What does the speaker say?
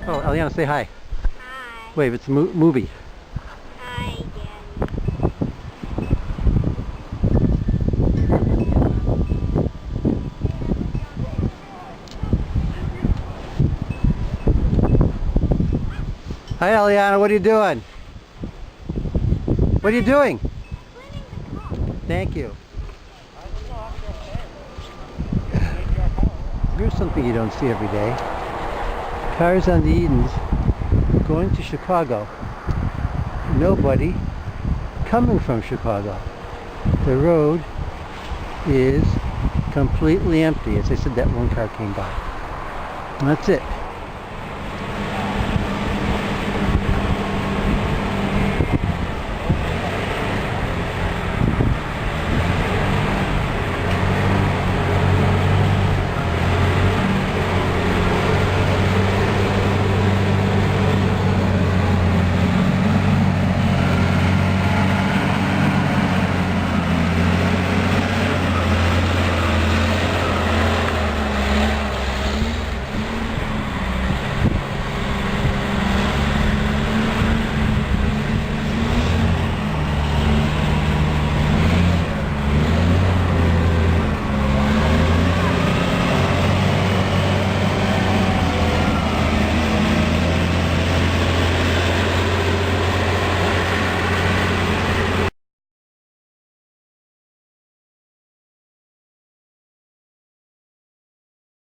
Oh, Eliana, say hi. Hi. Wave, it's a movie. Hi again. Hi, Eliana, what are you doing? What are you doing? Thank you. Here's something you don't see every day. Cars on the Edens going to Chicago. Nobody coming from Chicago. The road is completely empty. As I said, that one car came by. And that's it.